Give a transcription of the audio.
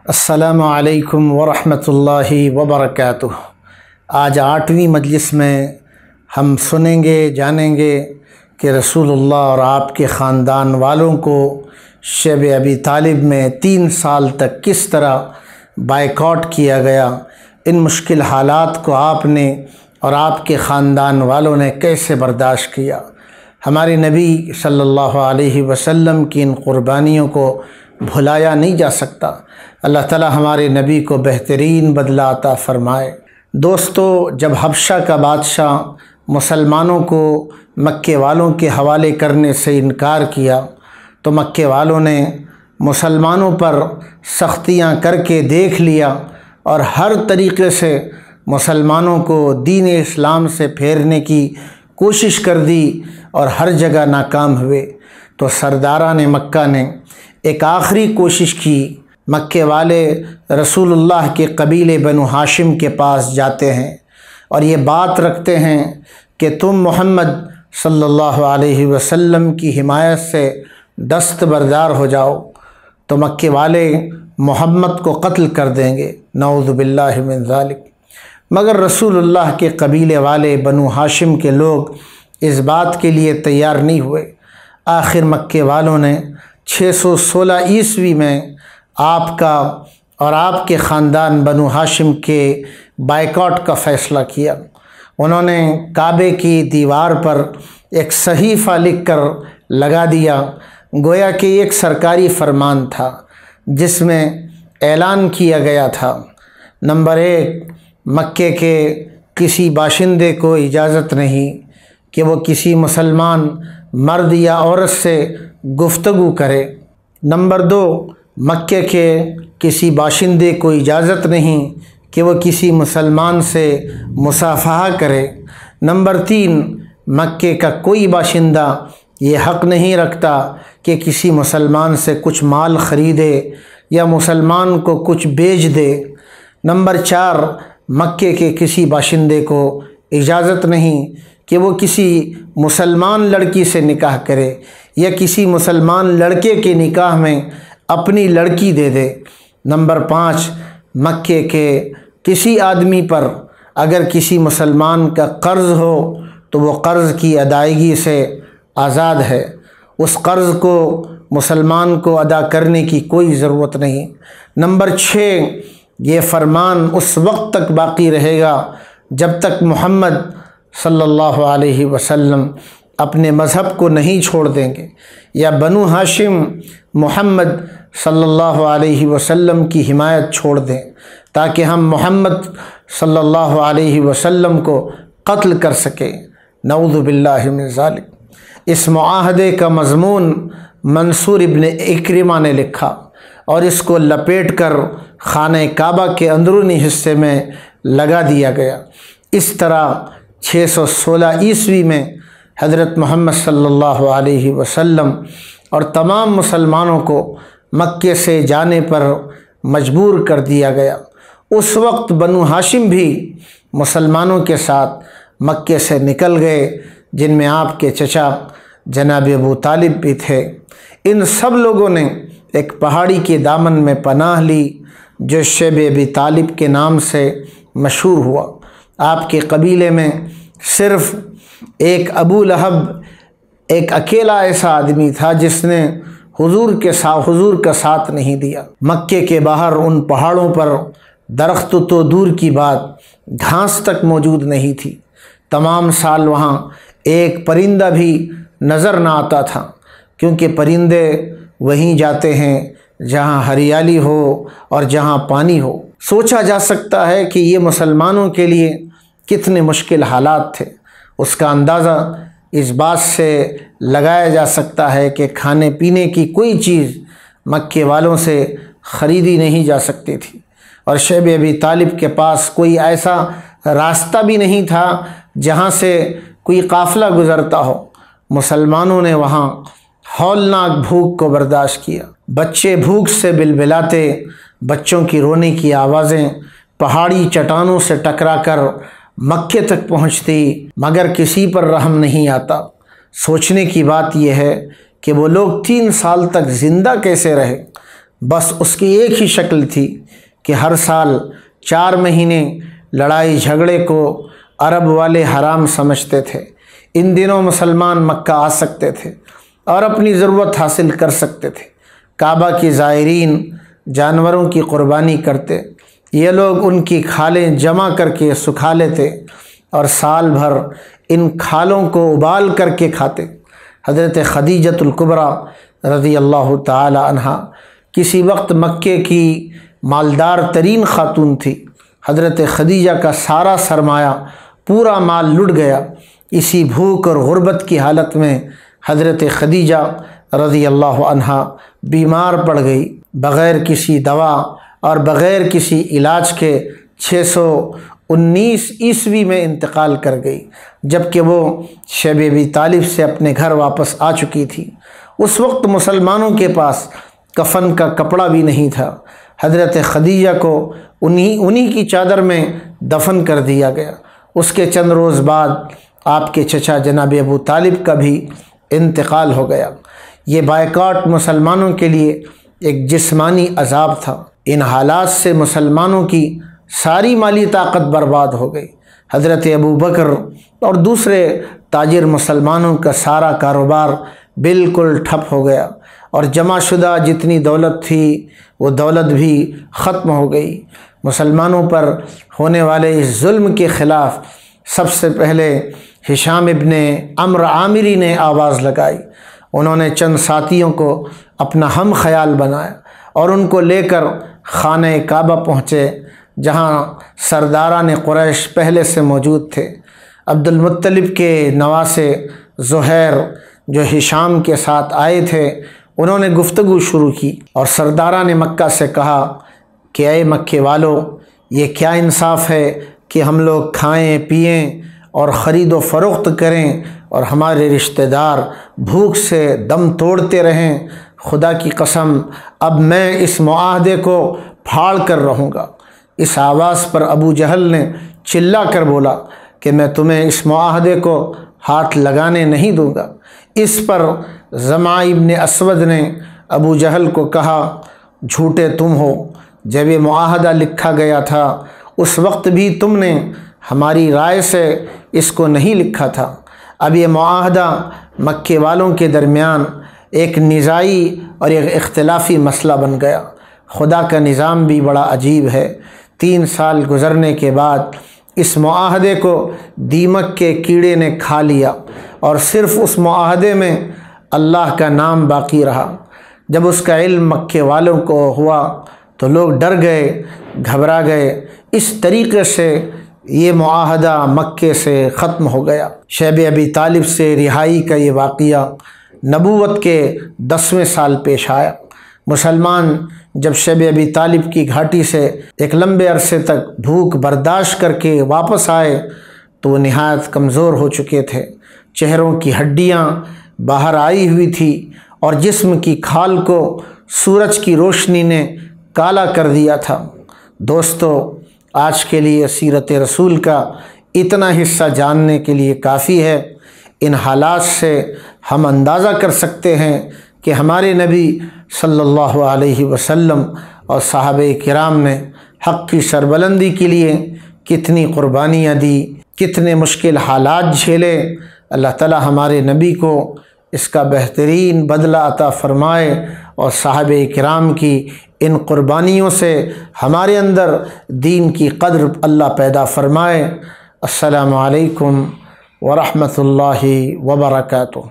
السلام علیکم ورحمۃ اللہ وبرکاتہ۔ آج 8ویں مجلس میں ہم سنیں گے، جانیں گے کہ رسول اللہ اور آپ کے خاندان والوں کو شیب ابی طالب میں 3 سال تک کس طرح بائیکاٹ کیا گیا، ان مشکل حالات کو آپ نے اور آپ کے خاندان والوں نے کیسے برداشت کیا۔ ہمارے نبی صلی اللہ علیہ وسلم کی ان قربانیوں کو بھلایا نہیں جا سکتا۔ اللہ تعالی ہمارے نبی کو بہترین بدلہ عطا فرمائے۔ دوستو، جب حبشہ کا بادشاہ مسلمانوں کو مکے والوں کے حوالے کرنے سے انکار کیا تو مکے والوں نے مسلمانوں پر سختیاں کر کے دیکھ لیا اور ہر طریقے سے مسلمانوں کو دین اسلام سے پھیرنے کی کوشش کر دی اور ہر جگہ ناکام ہوئے۔ تو سرداران مکہ نے ایک آخری کوشش کی۔ مکے والے رسول اللہ کے قبیلے بنو ہاشم کے پاس جاتے ہیں اور یہ بات رکھتے ہیں کہ تم محمد صلی اللہ علیہ وسلم کی حمایت سے دستبردار ہو جاؤ تو مکے والے محمد کو قتل کر دیں گے، نعوذ باللہ من ذالک۔ مگر رسول اللہ کے قبیلے والے بنو ہاشم کے لوگ اس بات کے لیے تیار نہیں ہوئے۔ آخر مکے والوں نے 616 عیسوی میں آپ کا اور آپ کے خاندان بنو ہاشم کے بائیکاٹ کا فیصلہ کیا۔ انہوں نے کعبے کی دیوار پر ایک صحیفہ لکھ کر لگا دیا، گویا کہ ایک سرکاری فرمان تھا جس میں اعلان کیا گیا تھا، نمبر 1، مکے کے کسی باشندے کو اجازت نہیں کہ وہ کسی مسلمان مرد یا عورت سے گفتگو کرے۔ نمبر 2، مکے کے کسی باشندے کو اجازت نہیں کہ وہ کسی مسلمان سے مصافحہ کرے۔ نمبر 3، مکے کا کوئی باشندہ یہ حق نہیں رکھتا کہ کسی مسلمان سے کچھ مال خریدے یا مسلمان کو کچھ بیچ دے۔ نمبر 4، مکے کے کسی باشندے کو اجازت نہیں کہ وہ کسی مسلمان لڑکی سے نکاح کرے یا کسی مسلمان لڑکے کے نکاح میں اپنی لڑکی دے دے۔ نمبر 5، مکے کے کسی آدمی پر اگر کسی مسلمان کا قرض ہو تو وہ قرض کی ادائیگی سے آزاد ہے، اس قرض کو مسلمان کو ادا کرنے کی کوئی ضرورت نہیں۔ نمبر 6، یہ فرمان اس وقت تک باقی رہے گا جب تک محمد صلی اللہ علیہ وسلم اپنے مذہب کو نہیں چھوڑ دیں گے یا بنو ہاشم محمد صلی اللہ علیہ وسلم کی حمایت چھوڑ دیں، تاکہ ہم محمد صلی اللہ علیہ وسلم کو قتل کر سکیں، نعوذ باللہ من ذالک۔ اس معاہدے کا مضمون منصور ابن اکرمہ نے لکھا اور اس کو لپیٹ کر خانہ کعبہ کے اندرونی حصے میں لگا دیا گیا۔ اس طرح 616 عیسوی میں حضرت محمد صلی اللہ علیہ وسلم اور تمام مسلمانوں کو مکے سے جانے پر مجبور کر دیا گیا۔ اس وقت بنو ہاشم بھی مسلمانوں کے ساتھ مکے سے نکل گئے، جن میں آپ کے چچا جناب ابو طالب بھی تھے۔ ان سب لوگوں نے ایک پہاڑی کے دامن میں پناہ لی جو شیب ابی طالب کے نام سے مشہور ہوا۔ آپ کے قبیلے میں صرف ایک ابو لہب ایک اکیلا ایسا آدمی تھا جس نے حضور کا ساتھ نہیں دیا۔ مکے کے باہر ان پہاڑوں پر درخت تو دور کی بات، گھاس تک موجود نہیں تھی۔ تمام سال وہاں ایک پرندہ بھی نظر نہ آتا تھا، کیونکہ پرندے وہیں جاتے ہیں جہاں ہریالی ہو اور جہاں پانی ہو۔ سوچا جا سکتا ہے کہ یہ مسلمانوں کے لیے کتنے مشکل حالات تھے۔ اس کا اندازہ اس بات سے لگایا جا سکتا ہے کہ کھانے پینے کی کوئی چیز مکے والوں سے خریدی نہیں جا سکتی تھی، اور شیب ابی طالب کے پاس کوئی ایسا راستہ بھی نہیں تھا جہاں سے کوئی قافلہ گزرتا ہو۔ مسلمانوں نے وہاں ہولناک بھوک کو برداشت کیا۔ بچے بھوک سے بلبلاتے، بچوں کی رونے کی آوازیں پہاڑی چٹانوں سے ٹکرا کر مکے تک پہنچتی، مگر کسی پر رحم نہیں آتا۔ سوچنے کی بات یہ ہے کہ وہ لوگ 3 سال تک زندہ کیسے رہے۔ بس اس کی ایک ہی شکل تھی کہ ہر سال 4 مہینے لڑائی جھگڑے کو عرب والے حرام سمجھتے تھے۔ ان دنوں مسلمان مکہ آ سکتے تھے اور اپنی ضرورت حاصل کر سکتے تھے۔ کعبہ کی زائرین جانوروں کی قربانی کرتے، یہ لوگ ان کی کھالیں جمع کر کے سکھا لیتے اور سال بھر ان کھالوں کو ابال کر کے کھاتے۔ حضرت خدیجۃ الکبریٰ رضی اللہ تعالی عنہا کسی وقت مکے کی مالدار ترین خاتون تھی۔ حضرت خدیجہ کا سارا سرمایہ پورا مال لٹ گیا۔ اسی بھوک اور غربت کی حالت میں حضرت خدیجہ رضی اللہ عنہا بیمار پڑ گئی۔ بغیر کسی دوا اور بغیر کسی علاج کے 619 عیسوی میں انتقال کر گئی، جبکہ وہ شیب ابی طالب سے اپنے گھر واپس آ چکی تھی۔ اس وقت مسلمانوں کے پاس کفن کا کپڑا بھی نہیں تھا۔ حضرت خدیجہ کو انہی کی چادر میں دفن کر دیا گیا۔ اس کے چند روز بعد آپ کے چچا جناب ابو طالب کا بھی انتقال ہو گیا۔ یہ بائیکاٹ مسلمانوں کے لیے ایک جسمانی عذاب تھا۔ ان حالات سے مسلمانوں کی ساری مالی طاقت برباد ہو گئی۔ حضرت ابو بکر اور دوسرے تاجر مسلمانوں کا سارا کاروبار بالکل ٹھپ ہو گیا اور جمع شدہ جتنی دولت تھی وہ دولت بھی ختم ہو گئی۔ مسلمانوں پر ہونے والے اس ظلم کے خلاف سب سے پہلے ہشام ابن عمرو عامری نے آواز لگائی۔ انہوں نے چند ساتھیوں کو اپنا ہم خیال بنایا اور ان کو لے کر خانہ کعبہ پہنچے، جہاں سرداران قریش پہلے سے موجود تھے۔ عبد المطلب کے نواسے زہیر جو ہشام کے ساتھ آئے تھے، انہوں نے گفتگو شروع کی اور سرداران مکہ سے کہا کہ اے مکے والو، یہ کیا انصاف ہے کہ ہم لوگ کھائیں پئیں اور خرید و فروخت کریں اور ہمارے رشتہ دار بھوک سے دم توڑتے رہیں؟ خدا کی قسم اب میں اس معاہدے کو پھاڑ کر رہوں گا۔ اس آواز پر ابو جہل نے چلا کر بولا کہ میں تمہیں اس معاہدے کو ہاتھ لگانے نہیں دوں گا۔ اس پر زمعہ ابن اسود نے ابو جہل کو کہا، جھوٹے تم ہو، جب یہ معاہدہ لکھا گیا تھا اس وقت بھی تم نے ہماری رائے سے اس کو نہیں لکھا تھا۔ اب یہ معاہدہ مکے والوں کے درمیان ایک نزاعی اور ایک اختلافی مسئلہ بن گیا۔ خدا کا نظام بھی بڑا عجیب ہے۔ 3 سال گزرنے کے بعد اس معاہدے کو دیمک کے کیڑے نے کھا لیا اور صرف اس معاہدے میں اللہ کا نام باقی رہا۔ جب اس کا علم مکے والوں کو ہوا تو لوگ ڈر گئے، گھبرا گئے۔ اس طریقے سے یہ معاہدہ مکے سے ختم ہو گیا۔ شیب ابی طالب سے رہائی کا یہ واقعہ نبوت کے 10ویں سال پیش آیا۔ مسلمان جب شیب ابی طالب کی گھاٹی سے ایک لمبے عرصے تک بھوک برداشت کر کے واپس آئے تو وہ نہایت کمزور ہو چکے تھے۔ چہروں کی ہڈیاں باہر آئی ہوئی تھی اور جسم کی کھال کو سورج کی روشنی نے کالا کر دیا تھا۔ دوستو، آج کے لیے سیرت رسول کا اتنا حصہ جاننے کے لیے کافی ہے۔ ان حالات سے ہم اندازہ کر سکتے ہیں کہ ہمارے نبی صلی اللہ علیہ وسلم اور صحابہ کرام نے حق کی سربلندی کے لیے کتنی قربانیاں دی، کتنے مشکل حالات جھیلے۔ اللہ تعالی ہمارے نبی کو اس کا بہترین بدلہ عطا فرمائے اور صحابہ کرام کی ان قربانیوں سے ہمارے اندر دین کی قدر اللہ پیدا فرمائے۔ السلام علیکم ورحمۃ اللہ وبرکاتہ۔